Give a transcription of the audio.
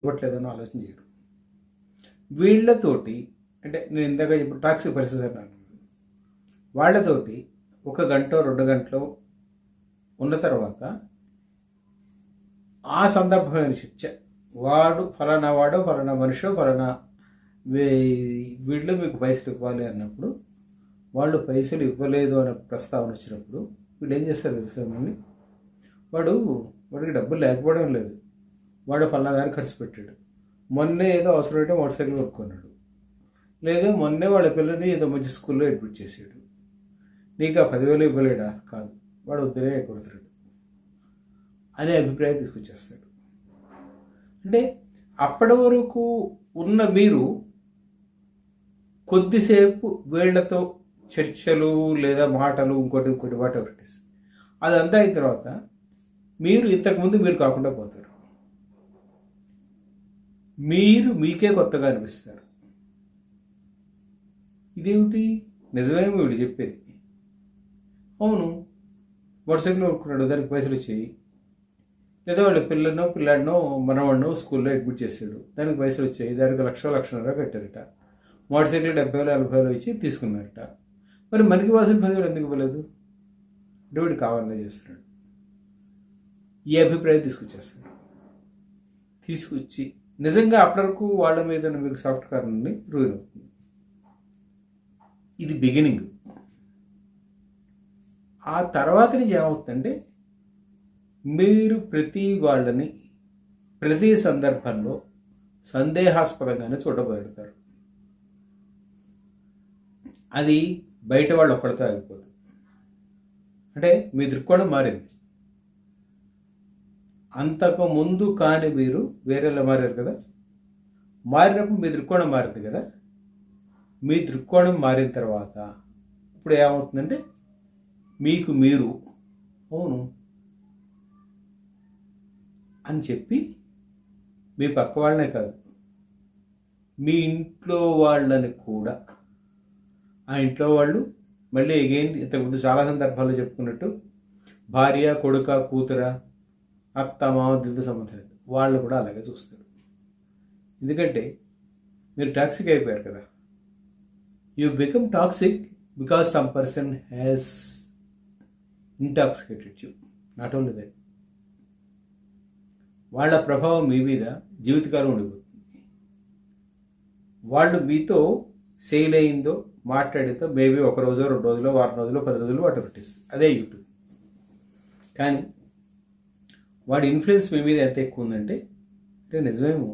ఇవ్వట్లేదని ఆలోచన చేయరు. వీళ్ళతోటి అంటే నేను ఇందాక ఇప్పుడు టాక్సిక్ పరిస్థితి అన్నాను, వాళ్ళతోటి 1 గంట 2 గంటలు ఉన్న తర్వాత ఆ సందర్భమైన శిక్ష, వాడు ఫలానా మనిషో ఫలానా వీళ్ళు మీకు పైసలు ఇవ్వాలి అన్నప్పుడు వాళ్ళు పైసలు ఇవ్వలేదు అనే ప్రస్తావన వచ్చినప్పుడు వీళ్ళు ఏం చేస్తారు తెలుసా మళ్ళీ, వాడికి డబ్బులు లేకపోవడం లేదు, వాడు ఫలానా గారికి ఖర్చు పెట్టాడు, మొన్నే ఏదో అవసరమైతే మోటార్ సైకిల్ కొనుక్కున్నాడు, లేదా మొన్నే వాళ్ళ పిల్లని ఏదో మంచి స్కూల్లో అడ్మిట్ చేసాడు, నీకు ఆ 10,000 ఇవ్వలేడా, కాదు వాడు వద్దునే కొడుతున్నాడు అనే అభిప్రాయం తీసుకొచ్చేస్తాడు. అంటే అప్పటి వరకు ఉన్న మీరు కొద్దిసేపు వీళ్లతో చర్చలు లేదా మాటలు ఇంకోటి వాటి అదంతా అయిన తర్వాత మీరు ఇంతకుముందు మీరు కాకుండా పోతారు, మీరు మీకే కొత్తగా అనిపిస్తారు. ఇదేమిటి నిజమేమో వీడు చెప్పేది, అవును మోటార్ సైకిల్ కొనుక్కున్నాడు దానికి పైసలు వచ్చాయి, లేదా వాళ్ళ పిల్లాడినో మనవాడినో స్కూల్లో అడ్మిట్ చేశాడు దానికి పైసలు వచ్చాయి, దానికి 1,00,000 కట్టారట, మోటార్ సైకిల్ 70,000 40,000 ఇచ్చి తీసుకున్నారట, మరి మనకి వాసిన 10,000 ఎందుకు ఇవ్వలేదు అంటే వీడు కావాలనే చేస్తున్నాడు. ఈ అభిప్రాయం తీసుకొచ్చి నిజంగా అప్పటివరకు వాళ్ళ మీద మీకు సాఫ్ట్ కార్నర్ని రూయిన్ అవుతుంది. ఇది బిగినింగ్. ఆ తర్వాత నుంచి ఏమవుతుందంటే మీరు వాళ్ళని ప్రతి సందర్భంలో సందేహాస్పదంగానే చూడబోతారు. అది బయట వాళ్ళు ఒక్కడితో ఆగిపోదు. అంటే మీ దృక్కోణం మారింది. అంతకు ముందు కాని మీరు వేరేలా మారారు కదా, మారినప్పుడు మీ దృక్కోణం మారింది కదా, మీ దృక్కోణం మారిన తర్వాత ఇప్పుడు ఏమవుతుందంటే మీకు మీరు అవును అని చెప్పి మీ పక్క వాళ్ళనే కాదు మీ ఇంట్లో వాళ్ళని కూడా, ఆ ఇంట్లో వాళ్ళు మళ్ళీ అగైన్ ఇంతకుముందు చాలా సందర్భాల్లో చెప్పుకున్నట్టు భార్య కొడుక కూతుర అత్త మామ దిద్దు సంబంధం లేదు, వాళ్ళు కూడా అలాగే చూస్తారు. ఎందుకంటే మీరు టాక్సిక్ అయిపోయారు కదా, you become toxic because some person has intoxicated you, not only that, వాళ్ళ ప్రభావం మీ మీద జీవితకాలం ఉండిపోతుంది. వాళ్ళు మీతో సేల్ అయిందో మాట్లాడితో మేబీ 1 రోజు 2 రోజులు వారం రోజులు 10 రోజులు వాటి పెట్టిస్తుంది, అదే యూట్యూబ్. కానీ వాడి ఇన్ఫ్లుయెన్స్ మీ మీద ఎంత ఎక్కువ ఉందంటే నిజమేమో